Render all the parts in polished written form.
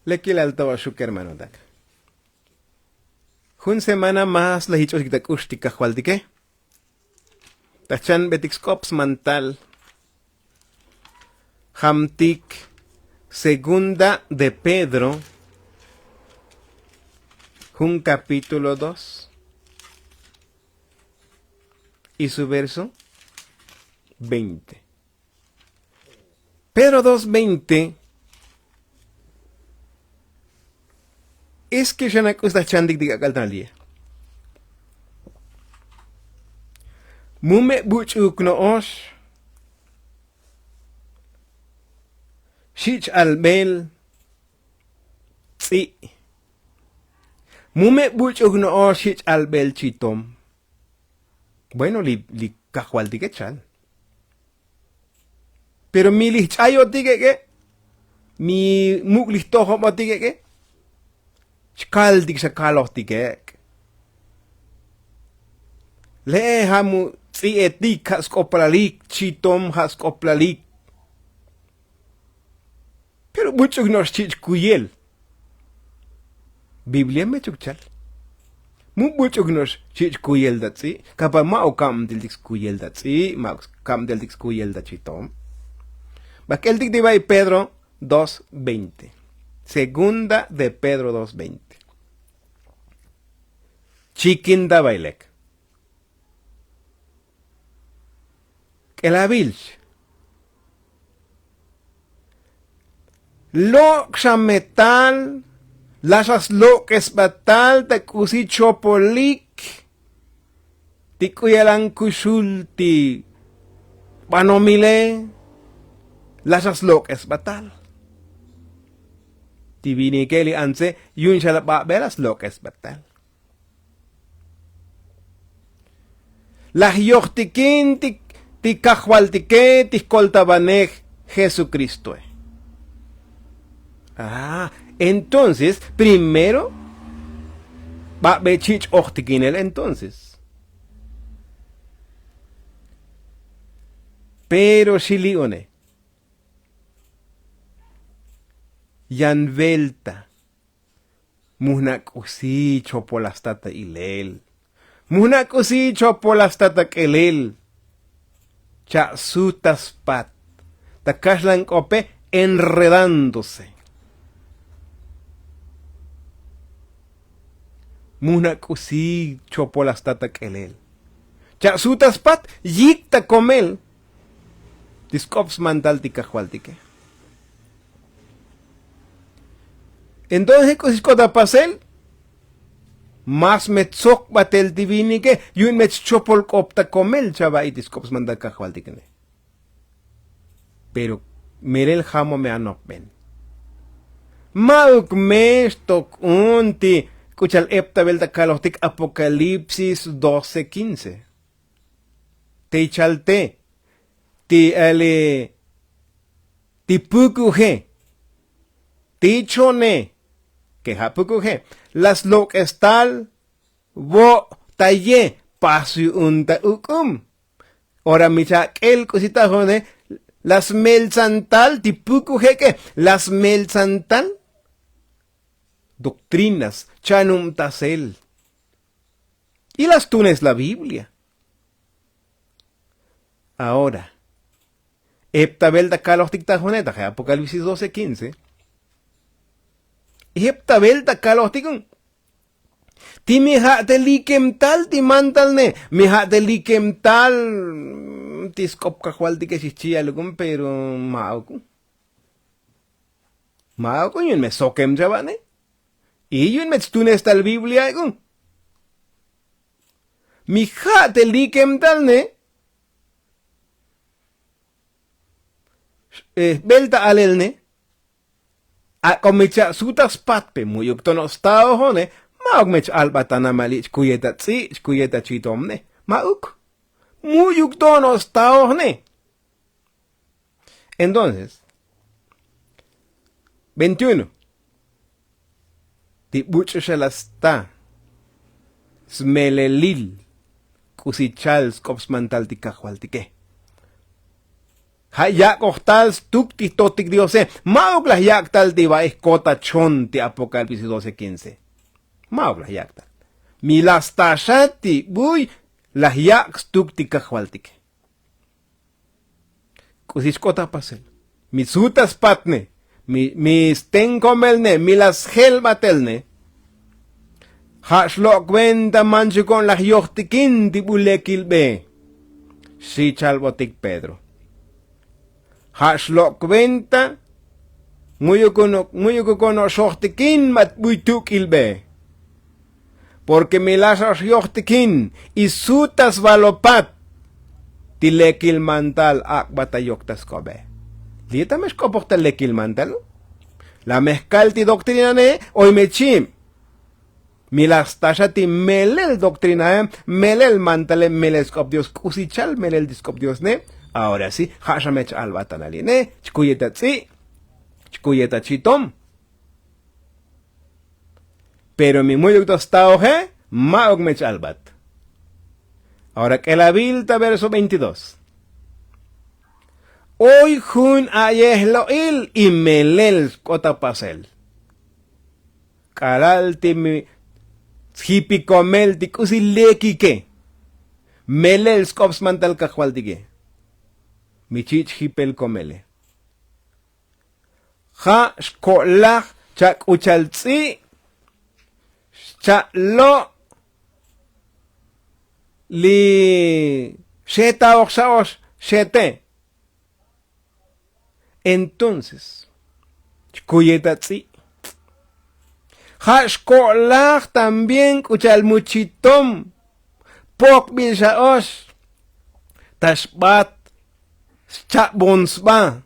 Le kilaltawa shuk hermano dak. Jun semana más la hichos kita kustika hualdike. Tachan betixcops mantal. Hamtik segunda de Pedro. Jun capítulo 2. Y su verso 20. Pedro 2:20 es que ya no está chandik diga kaltalia. Mume buchuk no osh. Shich albel. Tsi. Mume buchuk no osh shich albel chitom. Bueno, li kahual dige chan. Pero mi lichayo dige que. Mi muklich toho mo dige que. Chkal dig sa kalos dige. Le hamu tsi etik has koplalik chitom has koplalik. Pero muchos nos chich kuyel. Biblia me chukchal. Muchos nos chich kuyel datsi. Kapa mao kam del dix kuyel datsi. Mao kam del dix kuyel da chitom. Bakel dik divai Pedro 2:20. Segunda de Pedro 2:20. Chikin da bailek. Elabilch. Lo xametal. Lasas lo que es batal. Te kusi chopolik. Ti kuyalan kusulti. Panomile. Lasas lo que es batal. Ti vini keli anse. Yun shalapa velas lo que es batal. Las yochtikin ti kahualtike ti koltabanej Jesucristo. Entonces, primero va a bechich ochtikin el entonces. Pero shilione. Yan velta. Muhnak usi chopolastata ilel. Muhnak usi chopolastata kelel. Cha sutas pat. Takashlan kope enredándose. Muhnak usi chopolastata kelel. Cha sutas pat yikta komel. Discops mantal tikahualtike. Entonces, ¿qué pasel? Más metzok batel divini que yun met chopol kopta komel chava y discops manda kahualtikene. Pero mirel jamo me anokben. Mauk mestok unti kuchal epta velta kalostik Apocalipsis 12:15. Te chalte. Ti pukuje. Ti chone. Que hapukuje. Las lo que estal vo talle pasu unta ukum. Ora micha el cosita jone las melsantal tipukuje que las melsantal doctrinas chanum tasel. Y las tunes la Biblia. Ahora Eptabel da kalos tiktajoneta Apocalipsis 12:15. Eptabel da kalos tikun. Ti miha delikem tal ti mantalne. Miha delikem tal tiskop kahual ti que chichia lugum pero maoku. Maoku yun me sokem javane. Y yun me tstunes tal Biblia gun. Miha delikem talne. Belta alelne. A komicha sutas patpe muyuk tonostaho hone. Mauk mech albatana malich kuyeta tsi, kuyeta chitomne. Mauk. Muyuk tonostaho hone. Entonces, 21. Ti bucho shalasta. Smelelil. Kusichal skops mantal ti kahualtike. Hayak octal stukti totik diose. Mauk las yaktal diva escota chonti Apocalipsis 12:15. Mauk las yaktal. Milastashati buy las yak stukti kahualtik. Kusiskota pasel. Misutas patne. Mi stenkomelne. Milas helbatelne. Haslo cuenta mancho con las yochtikin tibulekilbe. Si chalbotik Pedro. Haslo cuenta muyo kono yochtikin mat buitukilbe. Porque mi las yochtikin y sutas valopat tilekil mantal akbata yoktas kobe. Lieta mes kopokta lekil mantal. La mezcalti doctrina ne hoy me chim. Milas tashati melel doctrina, melel mantale, melel scop Dios, kusichal melel discop Dios ne. Ahora sí, hashamech albatanali ne, chkuyeta tzi, chkuyeta chitom. Pero mi muy tostao he, maog mech albat. Ahora que la vilta verso 22. Hoy jun ayehlo il y melel kota pasel. Kalalti mi hipikomel ti kusi leki ke. Melel skops mantal kakwaltige. Michich hipel komele. Ha shkolach chak uchaltzi. Cha lo li sheta oxaosh shete. Entonces, chkuyetatzi. Hashkolach también kuchal muchitom. Pok bilshaosh. Tashbat. Chabonsba.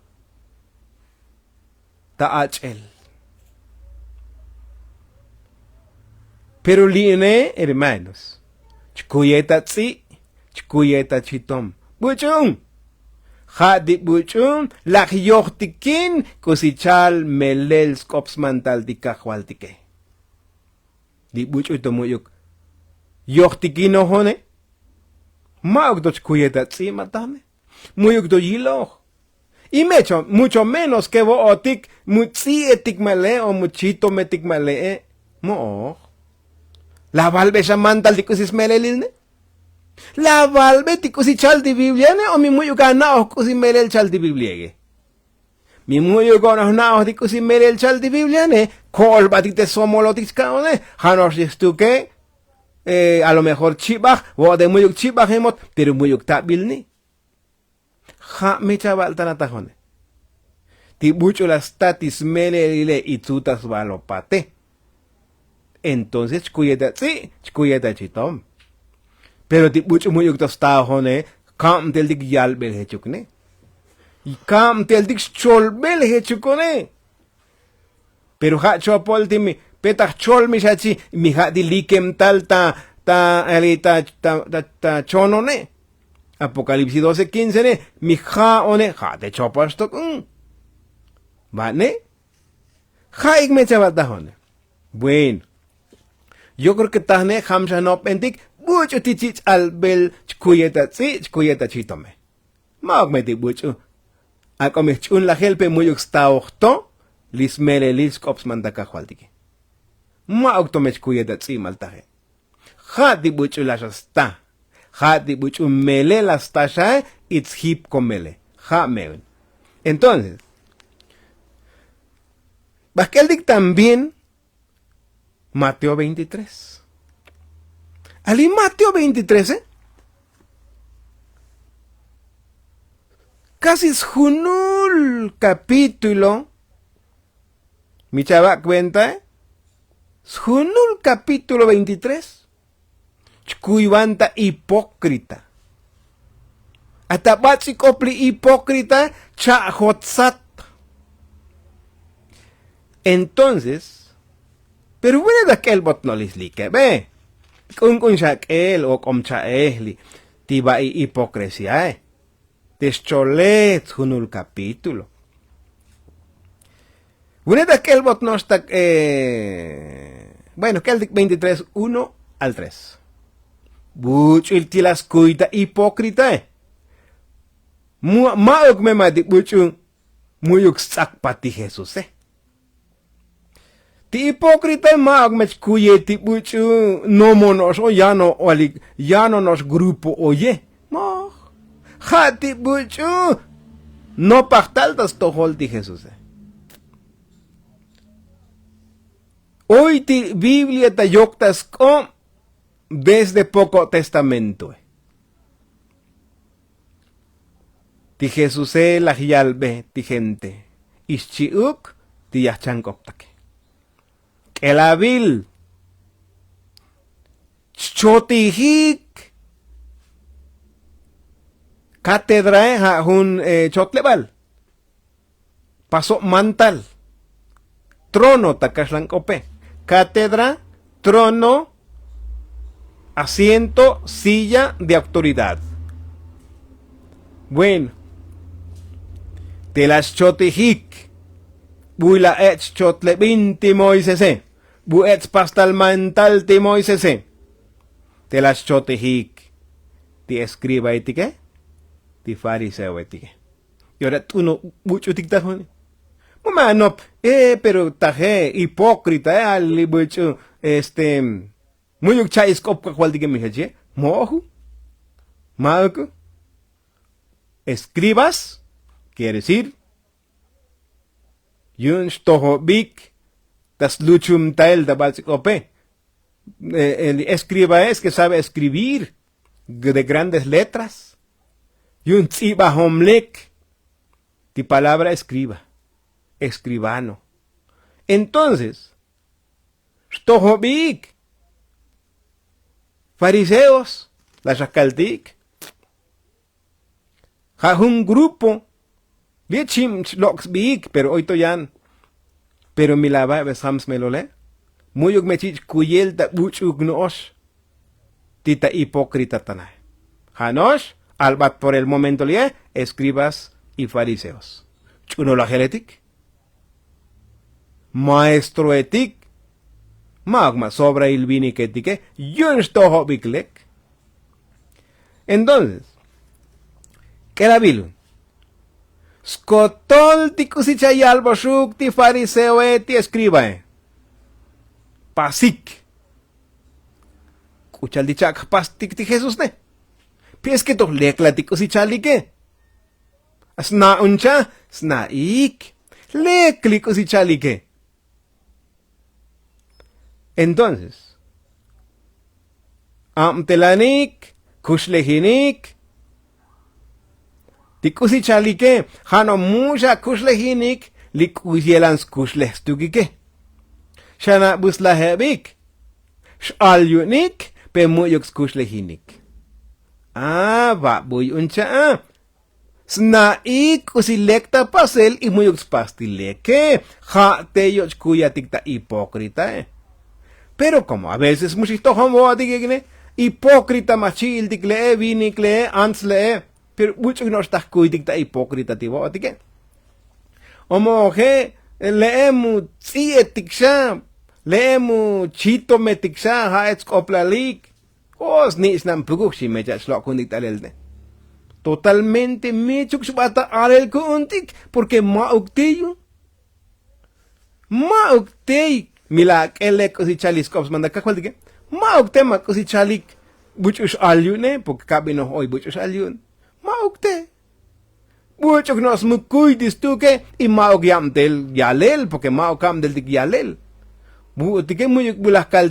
Taachel. Pero line, hermanos. Chkuyetatzi. Chkuyetachitom. Buchung. Hadi buchung. Lach yochtikin. Kusichal melel skops mantal di kahwaltike. Di bucho ito muyuk. Yochtikino hone. Maug do chkuyetatzi matame. Muyuk do yiloch. Y mucho menos que vo otik mutzi etik male o muchito metik male. Mo. La valve shamantal di kusis melelilne. La valve ti kusi chal di bibliane o mi muyuk anao kusi melel chal di bibliege. Mi muyuk anao di kusi melel chal di bibliane. Kol batite somolotis kaone. Hanos yestuke. A lo mejor chibach. O de muyuk chibach hemot. Pero muyuk tabilni. Ha me chaval tanatajone. Ti bucho las tatis melelile y tutas valopate. Entonces chkuyeta chitom. Pero ti bucho muyuk tostajone. Kam tel dik yalbel hechukne. Y kam tel dik cholbel hechukone. Pero ha chopol ti mi petach chol mi shachi mi ha di likem tal ta chonone. Apocalipsis 12:15 ne, mi ja one, ja te chopas to kun. ¿Vale? Ja ik me chavatahone. Bueno. Yo creo que tahne hamsha no pentik, mucho tichich albel chkuyeta chitome. Maok me ti bucho. Ako me chun la helpe muy uxtaochto, lis mele lis kops mandaka hualtiki. Maok to me chkuyeta maltaje. Ja di bucho la shasta. Ja di buchu mele las tasha it's hip komele. Ja meun. Entonces, Baskeldik también Mateo 23. Ali Mateo 23, casi es junul capítulo. Mi chava cuenta, junul capítulo 23. Chkuivanta hipócrita. Atabatsi kopli hipócrita chahotzat. Entonces, pero bueno de aquel bot no les like, ve. Kun shakel o kom chaehli. Tiba hipocresía, Descholet junul capítulo. Bueno de aquel bot no está, bueno, que el 23, 1 al 3. . 。 . 。 . 。 . 。 . 。 . 。 . 。 . 。 . 。 . 。 . 。 . 。 . 。 . 。 。 . 。 。 . 。 . 。 。 . 。 。 . 。 。 。 . 。 。 . 。 。 。 。 . 。 。 。 。Maok me mati buchu muyuk sakpati Jesus Ti hipócrita maok mech kuye ti buchu no monos o yano nos grupo oye. Mo. Ha ti buchu no pactaltas tohol ti Jesus Hoy ti Biblia ta yoktas ko desde poco testamento. Ti Jesús la hiyalbe ti gente. Ischiuk ti yachangoptake. Kelabil. Chotihik. Catedra hun chotlebal. Paso mantal. Trono takashlankope. Cátedra, trono, asiento, silla de autoridad. Bueno, te las chotihik, buila ech chotlebin ti Moisese, bu ech pastal mantal ti Moisese, te las chotihik, ti escriba etike, ti fariseo etike. Y ahora tú no, mucho tiktajone. Manop, pero taje, hipócrita, ali bucho, muy uchais copca cual diga mi jeche, moju, malco, escribas, quiere decir, yun stoho bik, das luchum tael da balsikope, el escriba es que sabe escribir de grandes letras, yun tziba homlek, ti palabra escriba. Escribano. Entonces, Stohobik, fariseos, la Shakaltik, un grupo, Bichim Loxbik, pero hoy toyan, pero milaba besams melole, muyuk mechich kuyel ta buchuk noosh, tita hipócrita tanay. Hanosh, albat por el momento lie, escribas y fariseos. Chuno la heretic. Maestro etik, magma sobra il vini que etike, yun stoho biklek. Entonces, ¿qué la vilun? Skotol ti kusichayal boshuk ti fariseo ti escriba pasik. Kuchal di chak pastik ti Jesus ne. Pies que to lekla ti kusichali Asna uncha, sna ik. Lekli kusichali Entonces, amtelanik, kushlehinik, tikusi chalike, hano mucha kushlehinik, likusielans kushlestugike. Shana buslahebik, shalyunik, pe muyux kushlehinik. Va buy uncha. Sna kusilekta pasel y muyux pastileke, ha te yoch kuya tikta hipócrita Pero como a veces muchito homo digne hipócrita machil dikle vinikle ansle pero mucho no está kuidikta hipócrita tibo dike Omo he leemu tietiksha leemu chito metiksha ha etskoplalik os ni snam pugushi meja slok kundiktalelde Totalmente mechuk subata arel kuntik porque maukteyo Mila kelek kusichalis kops manda kakwaldige. Maukte ma kusichalik buchus alyun porque kabino hoy buchus alyun. Maukte. Buchuk nos mukuy distuke y mauk yam del yalel porque maukam del dik yalel. Buutike muyuk bulakal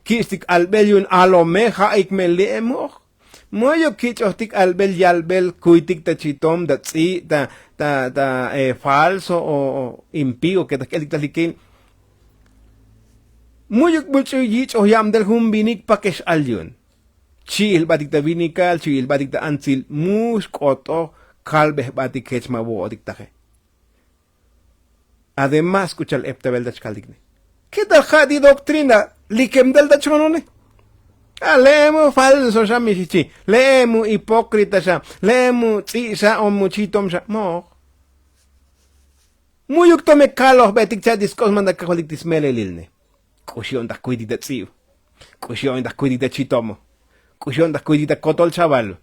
kistik albelyun alomeja ikmele emoch. Moyo kichotik albel yalbel kuitik ta chitom da tsi ta falso o impío que ta kelik talikin. Muyuk bulcho yich o yam del humbinik pakesh alyun. Chil batik ta vinikal, chil batik ta ansil, mus koto, kalbeh batik kechma bo odik taje. Además, escuchal eptebel da chkaldigne. ¿Qué tal jadi doctrina? Likem del da chonone? Leemu falso sha michichi, leemu hipócrita sha, leemu tsi sha o muchitom sha, mo. Muyuk tome kalos betik cha diskos manda kakolik tismele lilne. Kushion da kuidita tsiu. Kushion da kuidita chitomo. Kushion da kuidita kotol chaval.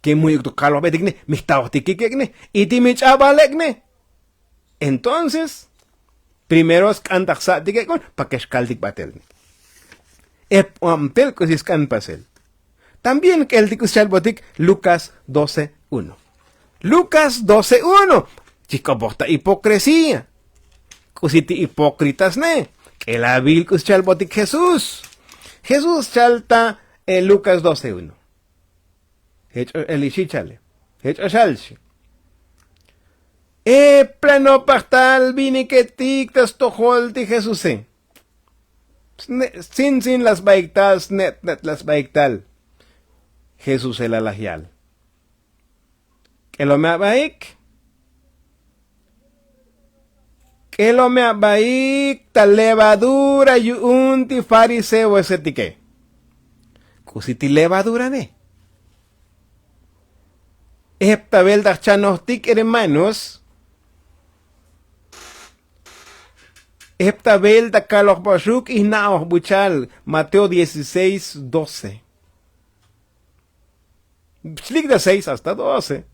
que muy calo betikne, mistautikikne, y timichabalekne. Entonces, primero skantaxatikekon, pa que escaldik batelne. Tel que scan pasel. También que el ticus chalbotik, Lucas 12:1. Lucas 12:1. Chico, bota hipocresía. Cusiti hipócritas ne. Que la vil cus chalbotik Jesús. Jesús chalta en Lucas 12:1. Hecho el ishichale. Hecho shalshi. Plano partal vini que tictas tojolti Jesús. Sin las baiktas, net las baiktal. Jesús el alahial. Que lo me baik. Que lo me baik ta levadura y un ti fariseo ese tique. Cusiti levadura ne. Epta velda chanostik hermanos. Epta velda kalos bashuk y naos buchal. Mateo 16:12. Slik de 6 hasta 12.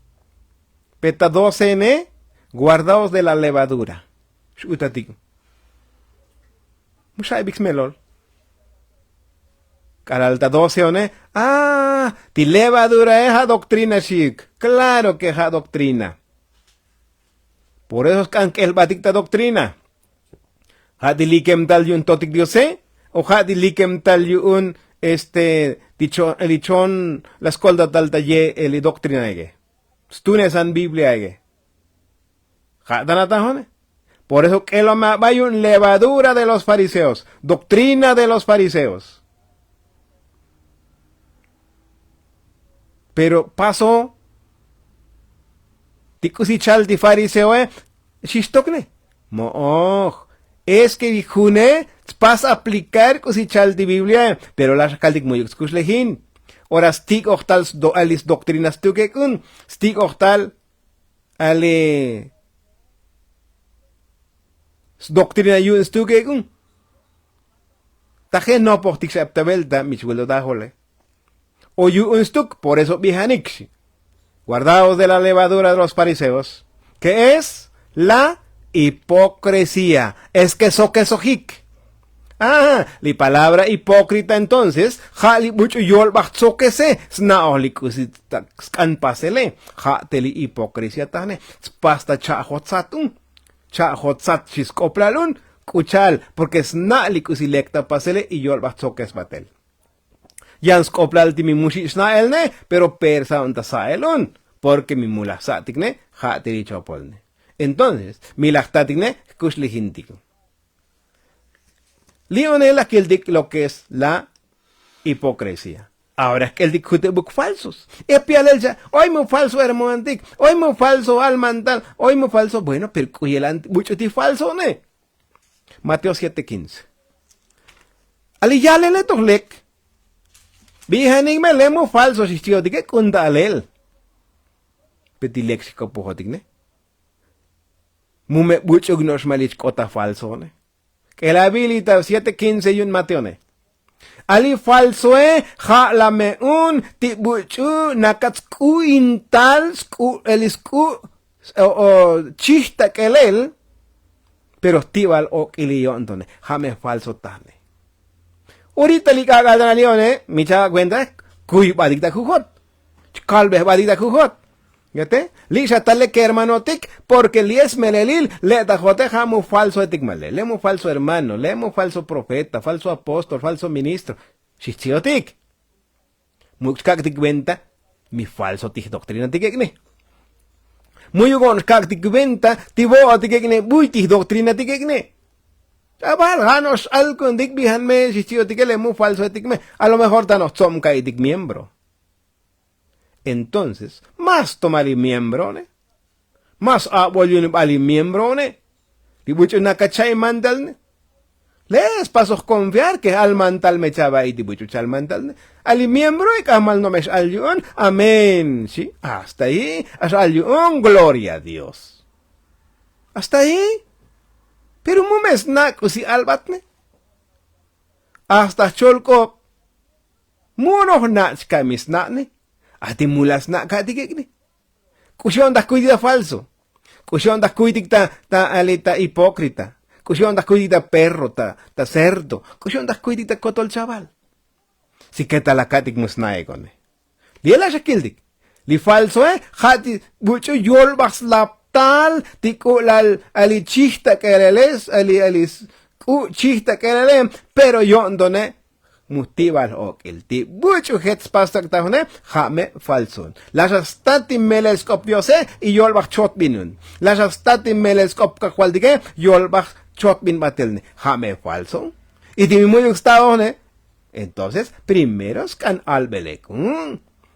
Peta 12 ne. Guardaos de la levadura. Shutatik. Mushaibix melol. Caralta 12 one. Ti levadura es a doctrina chic. Claro que es a doctrina. Por eso es que el batikta doctrina. Hadilikem tal yun totik diose. O hadilikem tal yun dichon la escolta tal talle el doctrina ege. Stunes an Biblia ege. Hadanatajone. Por eso que lo mayun levadura de los fariseos. Doctrina de los fariseos. Pero pasó. Tikusichal di fariseo shistokne. Mooj. Es que dijune pas aplicar kusichal di Biblia. Pero la shakaldik muy exkuslehin. Ora stig ochtal alis doctrinas tukekun. Stig ochtal ale doctrina yun tukekun. Taje no por tixaptabelta michwelo dajole. O yun stuk, por eso vijanix. Guardaos de la levadura de los fariseos, que es la hipocresía. Es que sojik. La palabra hipócrita entonces, jali mucho yol bacho que se, snaoli kusit scan pasele, teli hipocresía tane, pasta chahotzatun, chahotzat chiskoplalun, kuchal, porque snali kusilecta pasele y yol bacho que es batel. Jans koplal ti mi mushi snael ne, pero persa unta saelon, porque mi mula satik ne, teli chopol ne. Entonces, mi lactatik ne, kushlihintik. Lionel aquel dic lo que es la hipocresía. Ahora es que el dic jutebuk falsos. Epialel ya, hoy muy falso hermantic, hoy muy falso almantal, hoy muy falso, bueno, pero cuyelanti, mucho ti falso, ne. Mateo 7:15. Ali ya le tohlek. Bihanig me lemo falso si tío, dike kunda alel. Peti léxico pojotik, ne. Mume mucho gnos malich kota falso, ne. Que la habilita 7:15 y un Mateone. Ali falso la me un tibuchu nakatsku intal sku elisku o chista kelel pero tival o kilio antone jame falso tane. Ahorita li kagadan lione micha cuenta kuy badita kujot. Kalbe badita kujot. ¿Yate? Lisha tale que hermanotik, porque lies melelil, le tajote jamu falso etikmale, lemu falso hermano, lemu falso profeta, falso apóstol, falso ministro. Shichiotik. Muxkak tik venta, mi falso tik doctrina tikekne. Muy gon kak tik venta, tibo tikekne, buy tik doctrina tikekne. Abal hanos alkon dik bihanme, shichiotik lemu falso etikme, a lo mejor tanos tzomka etik miembro. Entonces, más tomar el miembro, ¿ne? Más abuelo al miembro, ¿ne? Y mucho nakachay mandal, ¿ne? Les pasos confiar que al mantal me chava y mucho chal mantal, ¿ne? Al miembro y camal no me al yun, amén, ¿sí? Hasta ahí, al yun, gloria a Dios. Hasta ahí. Pero mu mes nak si albat, ¿ne? Hasta cholco, muno nach kamis na, ¿ne? Ati mulas na katigekni. Kusyon das kuitita falso. Kusyon das kuitita alita hipócrita. Kusyon das kuitita perro ta cerdo. Kusyon das kuitita kotol chaval. Si keta la katik musnaegone. Liela shakildik. Li falso hati bucho yolbas laptal tikulal ali chihta kereles ali chihta kerele pero yondone mutibal okil ti bucho hets pastak tahone jame falson las stati meleskop diose y yolbas chotbinun las stati meleskop kakwaldige yolbas chotbin batelne jame falso y ti muy gustado entonces primeros kan albelek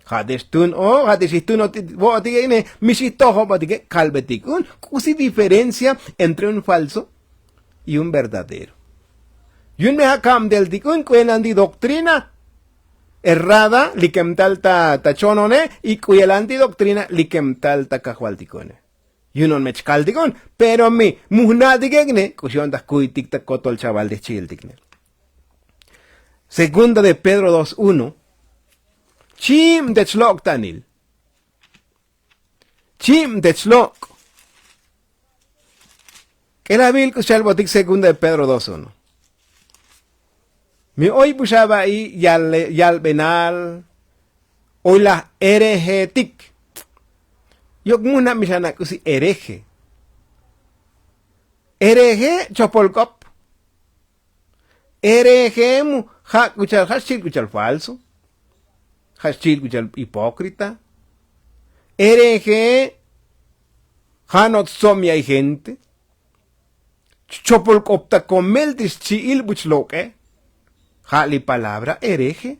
hadestun hadesitun botige misitoho botige kalbetikun kusi diferencia entre un falso y un verdadero. Yun me hakam del dikun kuelandi doctrina errada likemtal ta chonone y kuelandi doctrina likemtal ta kahwaltikone. Yunon mechkaldikon pero mi muhnadigegne kusyon ta kuitik ta kotol chaval de childikne. Segunda de Pedro 2:1 Chim de chlok tanil. Chim de chlok. Que la bil kushal botik segunda de Pedro 2:1. Mi hoy busaba ahí yal benal. Hoy la herejetik. Yok muna misana kusi hereje. Hereje chopolkop. Hereje mu ha kuchal falso. Hashil kuchal hipócrita. Hereje hanot somia y gente. Chopolkopta comeldis chiil buchloke. Jali palabra hereje.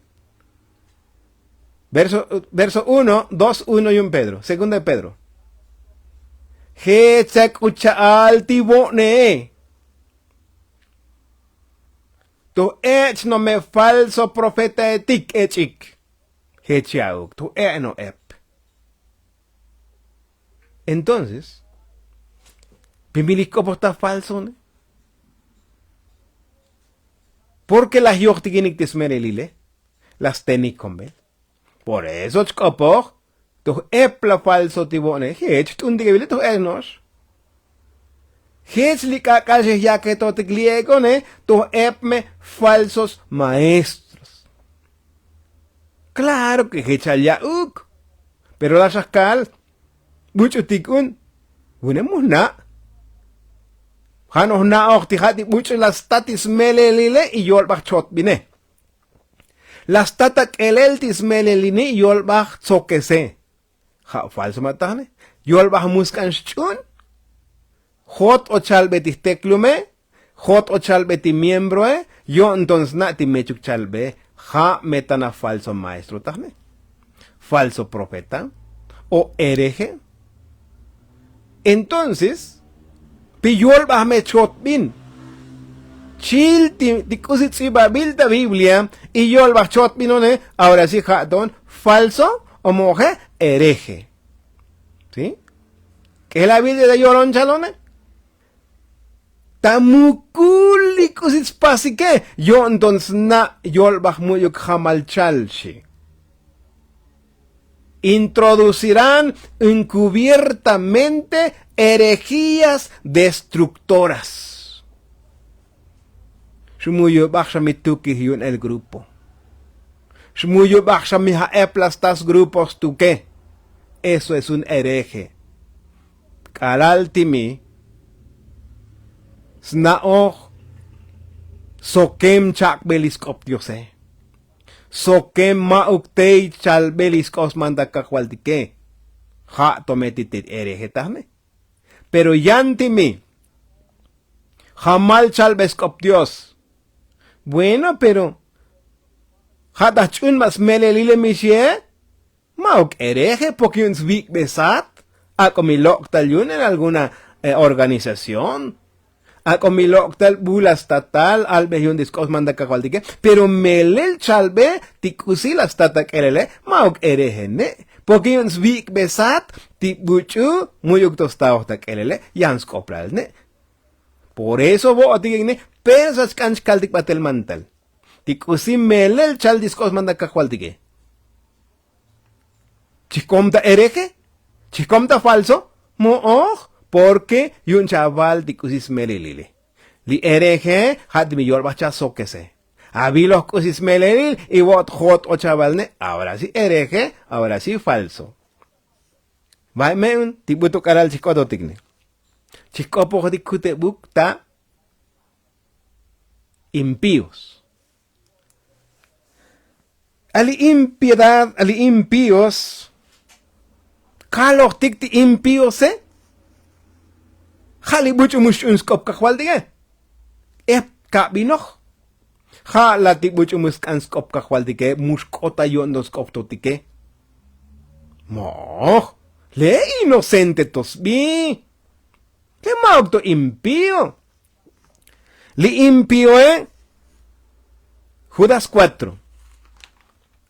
Verso 1, 2, 1 y 1 Pedro. Segunda de Pedro. He kucha altibone. Tu ech no me falso profeta etik echik. He chiauk. Tu no ep. Entonces, pimiliscopo está falso, ¿no? Porque las yochtiginik tismerelile, las tenik convel. Por eso chkopo, tu epla falso tibone, hech tundigabile tu enos. Hech likakaje ya que totigliegone, tu epme falsos maestros. Claro que hech allá pero la shakal, mucho tikun, unemos na. Hanos na okti hati mucho las tatis melelile y yolbach chot bine. Las tatak eleltis meleline y yolbach tsokese. Ha falso matane. Yolbach muskan chun. Hot o chalbetis teclume. Hot o chalbeti miembro yo entonces nati mechuk chalbe. Ha metana falso maestro tahne. Falso profeta. O hereje. Entonces, piyol ba me chot bin. Chil ti kusit si babil da Biblia y yol ba chot binone, ahora sí don falso o moje hereje. ¿Sí? ¿Qué es la Biblia de Yoron Chalone? Tamukuli kusit spasike, yo entonces na yol ba muyuk jamal chalshi. Introducirán encubiertamente herejías destructoras. Shmuyo bakshamituki yun el grupo. Shmuyo bakshamiha eplastas grupos tu qué. Eso es un hereje. Kalaltimi. Snaoch. Sokem chakbeliskop diose. Sokem mauktei chalbeliskos mandakakwaldike. Ha tometitit hereje tahne. Pero yantimi. Jamal chalbeskop Dios. Bueno, pero hadachun mas melelile misie. Mauk hereje porque un svik besat. Ako milok talyun en alguna organización. Ako milok tal bula estatal albe yun diskos manda kakwaldike. Pero melel chalbe tikusil statak elele. Mauk hereje ne. Porque yun svik besat ti buchu muyuk tostaw tak elele yans kopral ne. Por eso bo atigene pesas kanch kaldik batel mantal. Ti kusi melel chal diskos manda kakwaldige. Chicomta hereje, chicomta falso, mooj, porque yun chaval di kusis melilili. Li hereje, had mi yorbacha sokese. Avilos kusis melilil, y vot hot o chaval ne, ahora sí hereje, ahora sí falso. Va men, tibuto karal chikoto tigne. Chikopo di kute bukta, impíos. Ali impiedad, ali impíos, kalos tikti impíos, Hali bucu mushun skop kakwaldige. Kabinoch. Halati bucu muskan skop kakwaldige, muskota yondo skop totike. Moch. Le inocente tosbi. Que maugto impío. Li impío, Judas 4.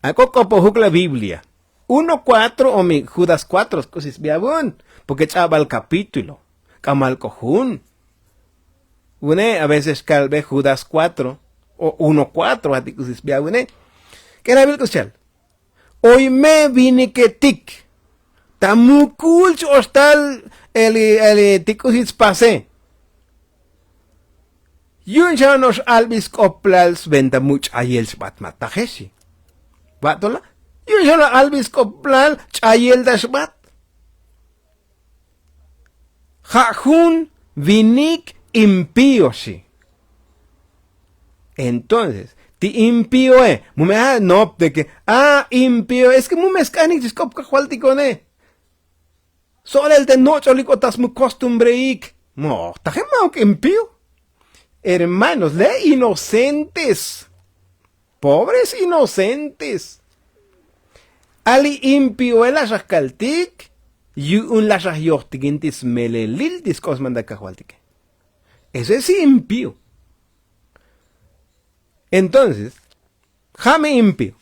Ako kopohuk la Biblia. 1:4 o mi Judas 4, cosas biabun. Porque chaba el capítulo. Kamal kohun. Une, a veces calve Judas 4 o 1:4, a ti cosas biabune. Que la Biblia escuchar. Hoy me vine que tic. Tamukul hostal el ticusis pase. Yun ya nos albis coplals venta much ayels bat tajesi. Batola? Yun ya nos albis coplal chayel das bat. Jajun vinik impíosi. Entonces, ti impío mume no de que impío es que mume escanik discop cajualticone. Solo el de noche olicotas mu costumbreik. No, tajemao que impío. Hermanos, le inocentes. Pobres inocentes. Ali impío el asacaltic. Y un lasas yochtigintis melelil discos manda cajualtique. Ese es impío. Entonces, jame impío.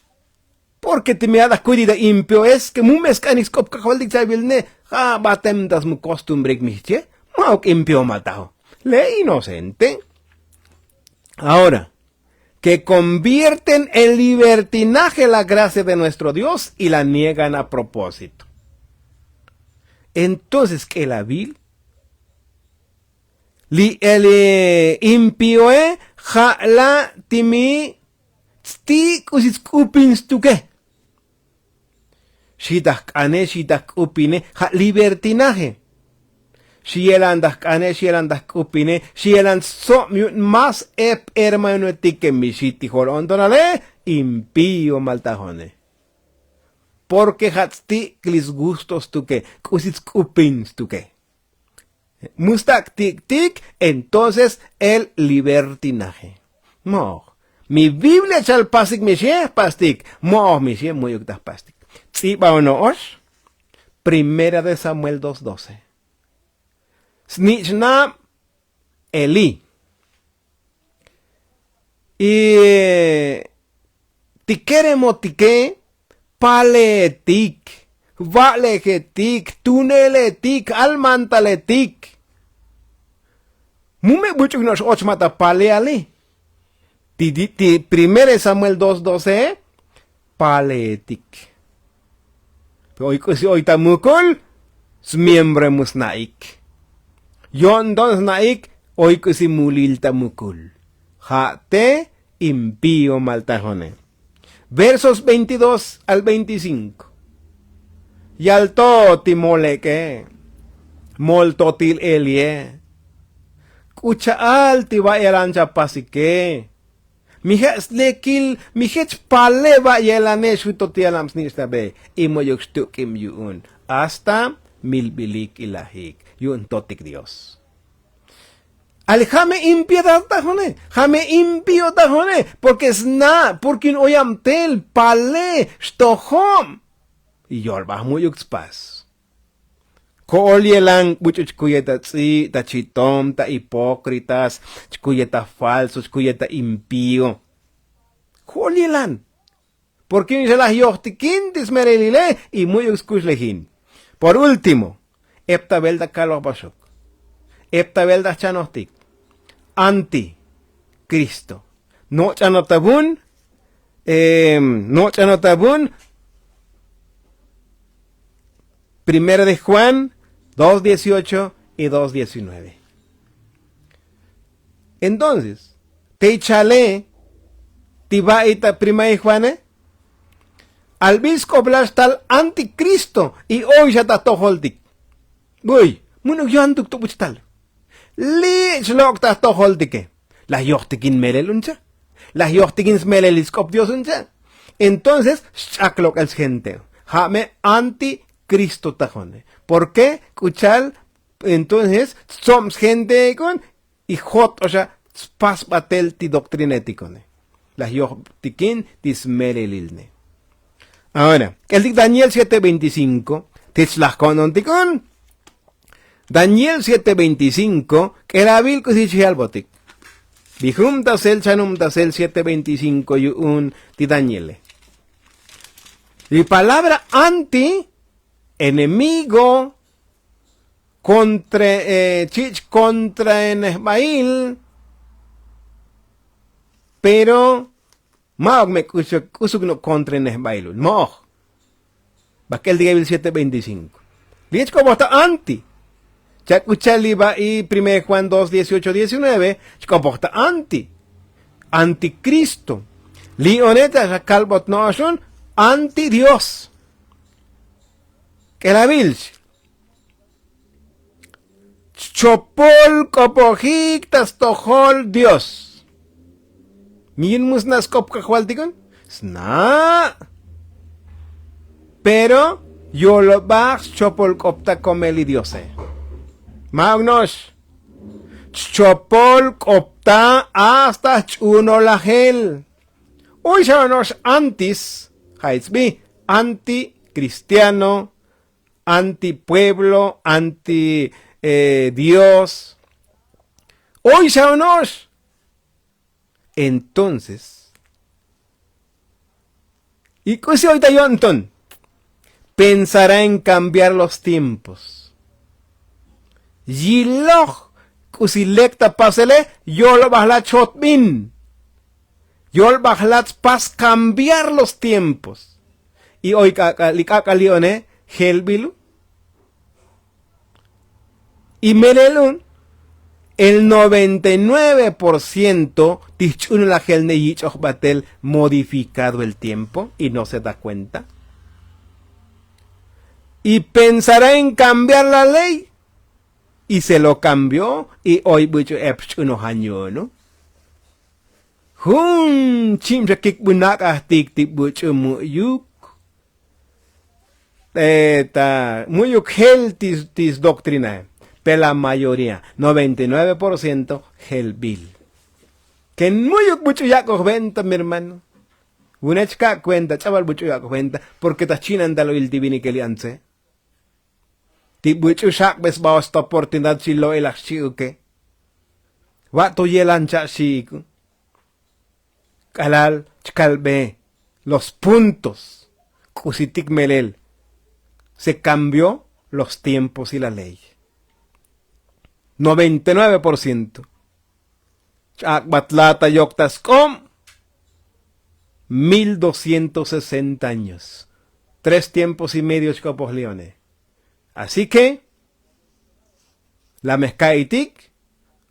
Porque te me das cuidado impío es que mu mescanis cop cajualtic sabilne. Batem das mu costumbre miche. Mauk impío matao. Le inocente. Ahora, que convierten en libertinaje la gracia de nuestro Dios y la niegan a propósito. Entonces, que la vil, el impío, la timi, sti kusis kupins tu que. Shitak ane, shitak upine, libertinaje. Shielandas kane, shielandas kupine, shieland so más hermano que mi shiti jorondonale, impío maltajone. Porque hatsti klis gustos tu que, kusis kupins tu que. Mustak tik tik, entonces el libertinaje. Mo, mi Biblia chal pasik mi she pastik, mo mi she muy uktas pastik. Si va o no os, Primera de Samuel 2:12. Snichna Eli. Y tiqueremo tique, paletic, valegetic, tuneletic, almantaletic. Mume mucho nos ochmata paleali. Primera Samuel 2:12, paletic. Hoy tamukol, miembro musnaik. Yon don naik, hoy que si mulil tamukul. Jate impío maltajone. Versos 22 al 25. Y alto timoleke. Moltotil elie. Kucha alti va elancha pasike. Mijes lekil, mijes pale va elane shutotialams nistabe. Imoyuxtuk im yun. Hasta milbilik ilahik. Yun totik Dios. Al jame impiedad tajone, jame impio tajone, porque es porque oyam tel, pale, stohom. Y yorba muy uxpas. Kolielan, mucho chkuyeta tzi, ta chitom, ta hipócritas, chkuyeta falsos, chkuyeta impío. Kolielan. Porque se las yochtiquintis merelile y muy uxkushlehin. Por último, Epta velda kalos basok. Epta velda chanostik. Anti Cristo. No chanotabun. Primera de Juan 2:18 y 2:19. Entonces, te chale, te va ita Primera de Juan, al bisco blas tal anticristo y hoy ya está toholdik. Uy, munuk yo antuk to tal. Li chlok ta toholdike. Las yochtikin meleluncha. Las yochtikin smeleliscop diosuncha. Entonces, chaklok el gente. Jame anticristo tajone. ¿Por qué? Kuchal, entonces, somos gente con y hot, o sea, spas batel ti doctrineticone. Las yochtikin dismelelilne. Ahora, el de Daniel 7:25, tislach cononticon. Daniel 7:25, que la vil kusichi albotik. Dijum tasel chanum tasel 7:25 y un ti Daniele. Y palabra anti, enemigo, contra en Ismael, pero Maog me kusuk no contra en Ismael. Maog. Bakel diga el 7:25. Dice como está anti. Ya escuchali va y 1 Juan 2:18-19. Como está anticristo. Lioneta ya calbot no son anti Dios. Que la vilch. Chopol kopojiktas tohol Dios. ¿Nin musnas kopkahualtikon? Sna. Pero yo lo bax chopol kopta komeli diose. Magnos. Chopol kopta hasta chuno la gel. Hoy nos antis. Haitsbi. Anti-cristiano. Anti-pueblo. Anti-Dios. Hoy nos. Entonces, y si ahorita yo, Anton, pensará en cambiar los tiempos. Yiloj, si lecta pasele, yo lo bajla chotbin. Yo lo bajla pas cambiar los tiempos. Y hoy likaka lione, helbilu. Y melelun. El 99% tichun la gel neyichoch batel modificado el tiempo y no se da cuenta. Y pensará en cambiar la ley. Y se lo cambió y hoy bucho epchuno haño, ¿no? Chimcha kik bunak ahtik tip bucho muyuk. Muyuk gel tis doctrina. Pero la mayoría, 99%, helbil. Que mucho ya cuenta, mi hermano. Una chica cuenta, chaval, mucho ya cuenta, porque ta china andalo el divini que le anse. Ti mucho shak bes ba esta oportunidad si lo el archivo que. Wato yelancha chico. Kalal, chkalbe, los puntos. Kusitik melel. Se cambió los tiempos y la ley. 99%. Chakbatlata yoktaskom. 1260 años. 3 tiempos y medio chcopos leones. Así que, la mezcaitik,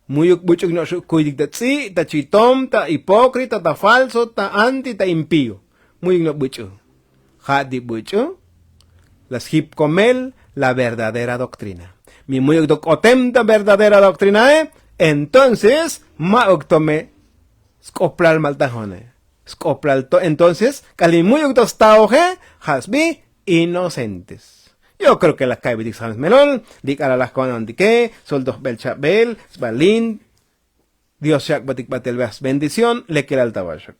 muy mucho no cuidik de tzi, ta chitom, ta hipócrita, ta falso, ta anti, ta impío. Muy no mucho. Hadi mucho. Las hipcomel, la verdadera doctrina. Mi muy otemta verdadera doctrina, entonces, maoctome, scopral maltajone. Scopral entonces, cali muy octostaoje, hasbi, inocentes. Yo creo que las caibidik sames melol, dik a las conan dike, soldos belchabel, sbalin, Dios shak batik batel bendición, le quiera el tabashak.